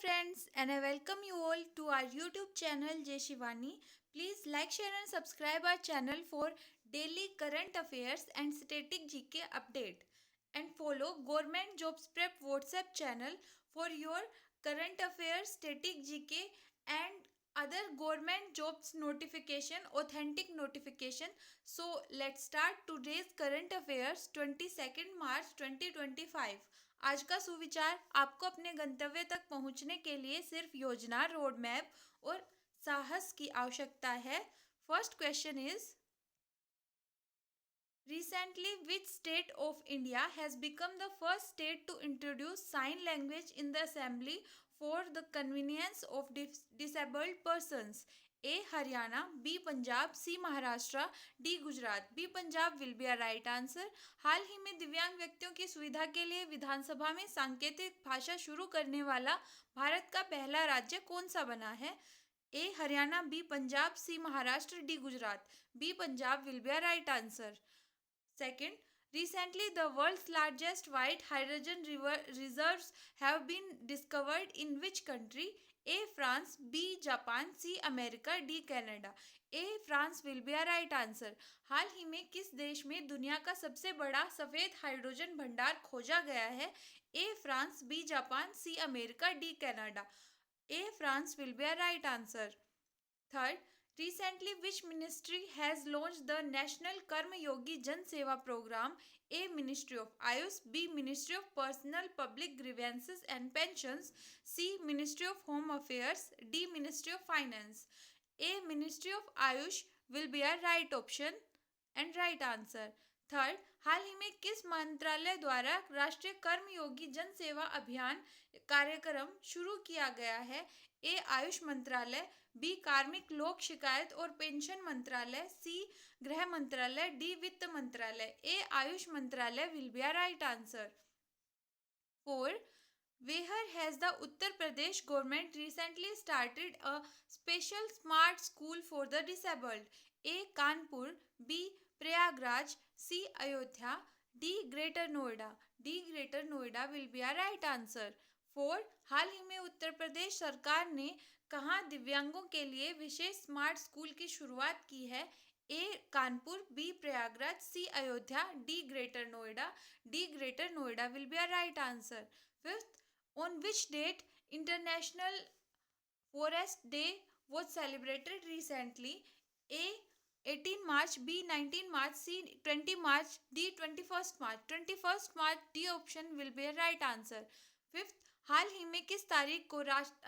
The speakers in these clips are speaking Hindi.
friends, and I welcome you all to our YouTube channel Jay Shivani. Please like, share, and subscribe our channel for daily current affairs and static GK update. And follow Government Jobs Prep WhatsApp channel for your current affairs, static GK, and other government jobs notification, authentic notification. So let's start today's current affairs 22nd March 2025. आज का सुविचार आपको अपने गंतव्य तक पहुंचने के लिए सिर्फ योजना, रोड मैप और साहस की आवश्यकता है. First question is recently which state of India has become the first state to introduce sign language in the assembly for the convenience of disabled persons? A. Haryana, B. Punjab, C. Maharashtra, D. Gujarat. B. Punjab will be a right answer. हाल ही में दिव्यांग व्यक्तियों की सुविधा के लिए विधानसभा में सांकेतिक भाषा शुरू करने वाला भारत का पहला राज्य कौन सा बना है? A. Haryana, B. Punjab, C. Maharashtra, D. Gujarat. B. Punjab will be a right answer. Second, recently the world's largest white hydrogen reserves have been discovered in which country? A. France, B. Japan, C. America, D. Canada. A. France will be a right answer. हाल ही में किस देश में दुनिया का सबसे बड़ा सफेद हाइड्रोजन भंडार खोजा गया है? A. France, B. Japan, C. America, D. Canada. A. France will be a right answer. Third, recently which ministry has launched the National Karma Yogi Jan Seva program? A. Ministry of Ayush, B. Ministry of Personal Public Grievances and Pensions, C. Ministry of Home Affairs, D. Ministry of Finance. A. Ministry of Ayush will be a right option and right answer. Third, हाल ही में किस मंत्रालय द्वारा राष्ट्रीय कर्मयोगी जन सेवा अभियान कार्यक्रम शुरू किया गया है? ए. आयुष मंत्रालय, बी. कार्मिक लोक शिकायत और पेंशन मंत्रालय, सी. गृह मंत्रालय, डी. वित्त मंत्रालय. ए. आयुष मंत्रालय will be a right answer. 4. Where has the Uttar Pradesh government recently started a special smart school for the disabled? A. Kanpur, B. Prayagraj, C. Ayodhya, D. Greater Noida. D. Greater Noida will be a right answer. 4. हाल ही में उत्तर प्रदेश सरकार ने कहाँ दिव्यांगों के लिए विशेष स्मार्ट स्कूल की शुरुआत की है? A. Kanpur, B. Prayagraj, C. Ayodhya, D. Greater Noida. D. Greater Noida will be a right answer. Fifth, on which date International Forest Day was celebrated recently? A. 18 March, B. 19 March, C. 20 March, D. 21st March. 21st March, D option will be a right answer. Fifth, हाल ही में किस तारीख को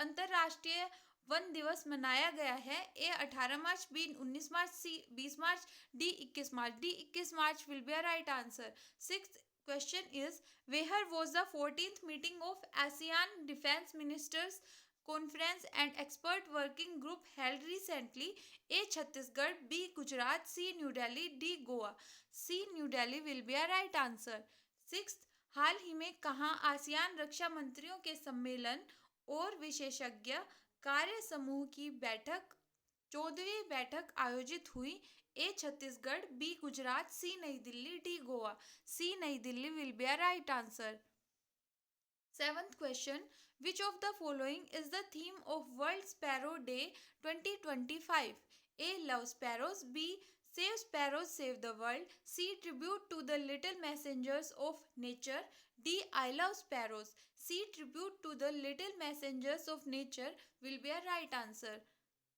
अंतरराष्ट्रीय वन दिवस मनाया गया है? A. 18 March, B. 19 March, C. 20 March, D. 21 March. D. 21 March will be a right answer. Sixth question is, where was the 14th meeting of ASEAN Defense Ministers Conference and Expert Working Group held recently? A. Chhattisgarh, B. Gujarat, C. New Delhi, D. Goa. C. New Delhi will be a right answer. Sixth, हाल ही में कहाँ आसियान रक्षा मंत्रियों के सम्मेलन और विशेषज्ञ कार्य समूह की बैठक 14वीं बैठक आयोजित हुई? ए. छत्तीसगढ़, बी. गुजरात, सी. नई दिल्ली, डी. गोवा. सी. नई Delhi will be a right answer. Seventh question, which of the following is the theme of World Sparrow Day 2025? A. Love sparrows, B. Save sparrows, save the world, C. Tribute to the little messengers of nature, D. I love sparrows. C. Tribute to the little messengers of nature will be a right answer.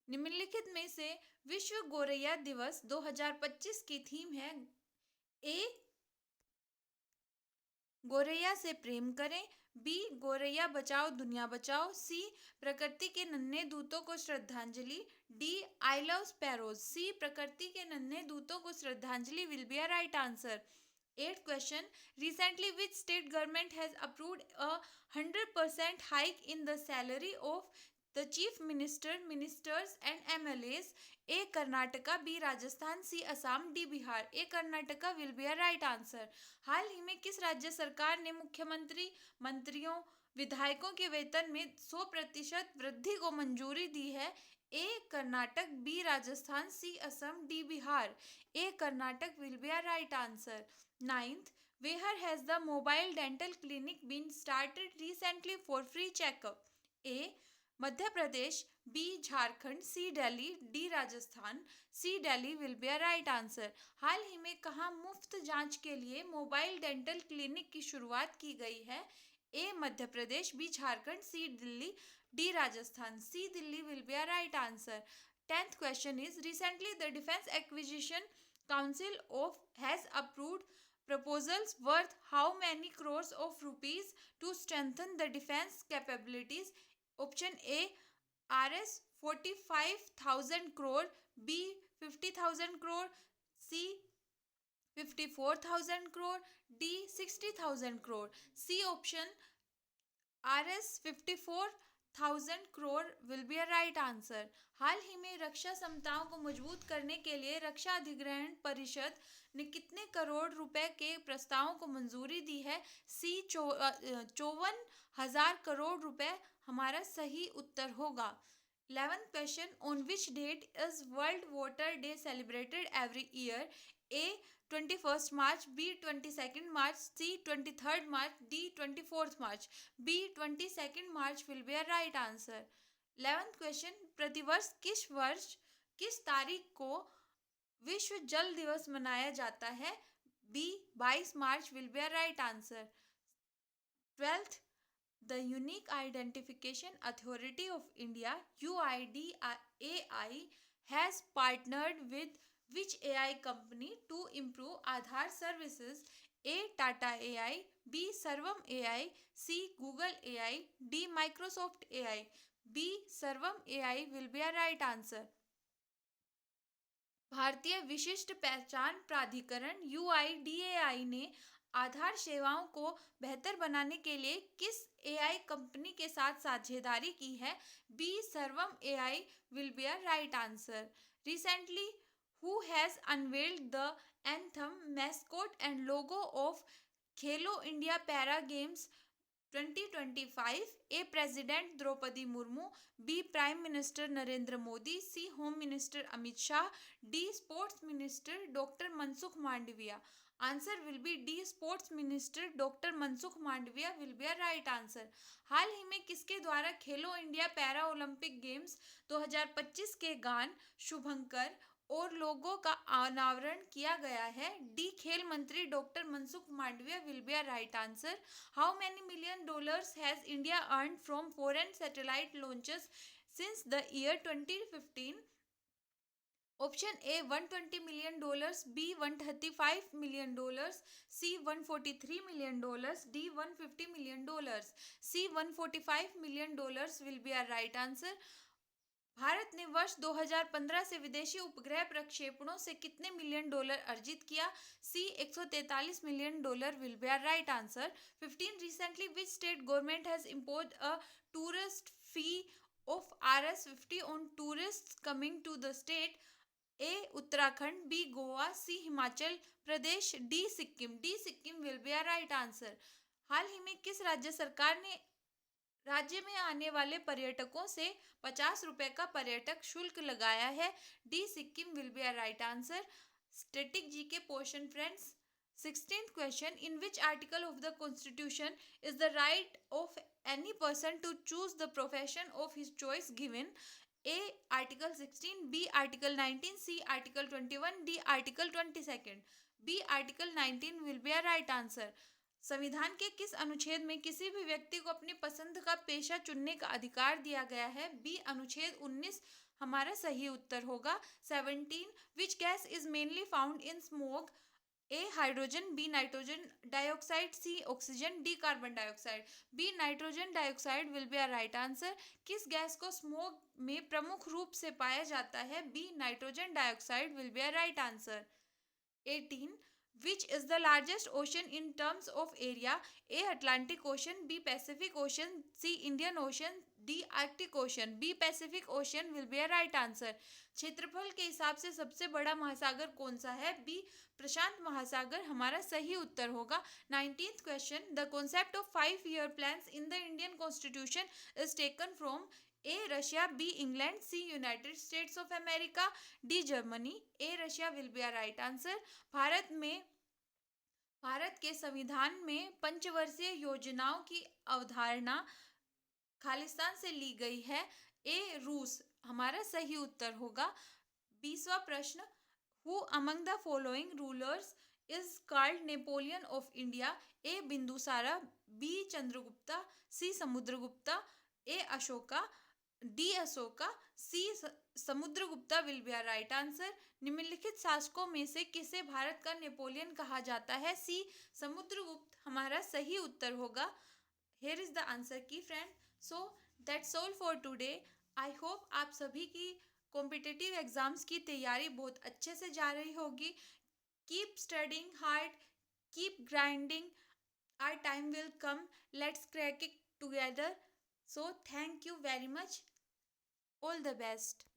निम्नलिखित में से विश्व गोरैया दिवस 2025 की थीम है? ए. गोरैया से प्रेम करें, बी. गोरैया बचाओ दुनिया बचाओ, सी. प्रकृति के नन्हे दूतों को श्रद्धांजलि, D. I love sparrows. C. प्रकृति के नन्हे दूतों को श्रद्धांजलि will be a right answer. Eighth question, recently which state government has approved a 100% hike in the salary of the chief minister, ministers and MLAs? A. Karnataka, B. Rajasthan, C. Assam, D. Bihar. A. Karnataka will be a right answer. हाल ही में किस राज्य सरकार ने मुख्यमंत्री, मंत्रियों, विधायकों के वेतन में 100% वृद्धि को मंजूरी दी है? A. Karnataka, B. Rajasthan, C. Assam, D. Bihar. A. Karnataka will be a right answer. Ninth, where has the mobile dental clinic been started recently for free checkup? A Madhya Pradesh, B Jharkhand, C Delhi, D Rajasthan. C Delhi will be a right answer. हाल ही में कहाँ मुफ्त जांच के लिए मोबाइल डेंटल क्लिनिक की शुरुआत की गई है? A Madhya Pradesh, B Jharkhand, C Delhi, D Rajasthan. C Delhi will be a right answer. 10th question is recently the Defense Acquisition Council of has approved proposals worth how many crores of rupees to strengthen the defense capabilities? Option A Rs 45,000 crore, B 50,000 crore, C 54,000 crore, D 60,000 crore. C option Rs 54,000 crore will be a right answer. हाल ही में रक्षा क्षमताओं को मजबूत करने के लिए रक्षा अधिग्रहण परिषद ने कितने करोड़ रुपए के प्रस्तावों को मंजूरी दी है? सी 54,000 करोड़ रुपए हमारा सही उत्तर होगा। 11th question on which date is World Water Day celebrated every year? A 21st March, B 22nd March, C 23rd March, D 24th March. B 22nd March will be a right answer. 11th question प्रतिवर्ष किस तारीख को विश्व जल दिवस मनाया जाता है? B 22 March will be a right answer. 12th the Unique Identification Authority of India UIDAI has partnered with which AI company to improve Aadhaar services? A Tata AI, B Sarvam AI, C Google AI, D Microsoft AI. B Sarvam AI will be a right answer. भारतीय विशिष्ट पहचान प्राधिकरण यूआईडीएआई ने आधार सेवाओं को बेहतर बनाने के लिए किस एआई कंपनी के साथ साझेदारी की है? B Sarvam AI will be a right answer. Recently who has unveiled the anthem mascot and logo of Khelo India para games 2025? A president Droupadi Murmu, B prime minister Narendra Modi, C home minister Amit Shah, D sports minister doctor Mansukh Mandaviya. Answer will be D sports minister doctor Mansukh Mandaviya will be a right answer. हाल ही में किसके द्वारा खेलो इंडिया पैरा ओलंपिक गेम्स 2025 के गान शुभंकर और लोगों का अनावरण किया गया है? डी खेल मंत्री doctor Mansukh Mandaviya will be a right answer. How many million dollars has India earn from foreign satellite launches since the year 2015? Option A 120 million dollars, B 135 million dollars, C 143 million dollars, D 150 million dollars. C 145 million dollars will be a right answer. Bharat ने वर्ष 2015 से विदेशी उपग्रह प्रक्षेपणों से कितने मिलियन डॉलर अर्जित किया? C 143 million dollar will be are right answer. 15 recently which state government has imposed a tourist fee of Rs 50 on tourist coming to the state? A Uttarakhand, B Goa, C Himachal Pradesh, D Sikkim. D Sikkim will be a right answer. हाल ही में किस राज्य सरकार ने राज्य में आने वाले पर्यटकों से 50 रुपए का पर्यटक शुल्क लगाया है? D Sikkim will be a right answer. Static G K portion friends. 16th question in which article of the constitution is the right of any person to choose the profession of his choice given? A article 16, B article 19, C article 21, D article 22nd. B article 19 will be a right answer. संविधान के किस अनुच्छेद में किसी भी व्यक्ति को अपनी पसंद का पेशा चुनने का अधिकार दिया गया है? बी अनुच्छेद 19 हमारा सही उत्तर होगा। 17 which gas is mainly found in smoke? A hydrogen, B nitrogen dioxide, C oxygen, D carbon dioxide. B nitrogen dioxide will be a right answer. किस गैस को स्मोक में प्रमुख रूप से पाया जाता है? B nitrogen dioxide will be a right answer. 18 which is the largest ocean in terms of area? A Atlantic Ocean, B Pacific Ocean, C Indian Ocean, D Arctic Ocean. B Pacific Ocean will be a right answer. क्षेत्रफल के हिसाब से सबसे बड़ा महासागर कौन सा है? बी प्रशांत महासागर हमारा सही उत्तर होगा। 19th question the concept of 5-year plans in the Indian Constitution is taken from A Russia, B England, C United States of America, D Germany. A Russia will be a right answer. Bharat के संविधान में पंचवर्षीय योजनाओं की अवधारणा खालिस्तान से ली गई है। ए रूस हमारा सही उत्तर होगा। 20वां प्रश्न, who among the following rulers is called Napoleon of India? A Bindusara, B Chandragupta, C Samudragupta, A Ashoka, D Ashoka, C Samudragupta will be are right answer. निम्नलिखित शासकों में से किसे भारत का नेपोलियन कहा जाता है? सी समुद्रगुप्त हमारा सही उत्तर होगा। हेयर इज द आंसर की friend. So that's all for today. I hope आप सभी की कॉम्पिटिटिव एग्जाम्स की तैयारी बहुत अच्छे से जा रही होगी। Keep studying hard, keep grinding, our time will come, let's crack it together. So thank you very much, all the best.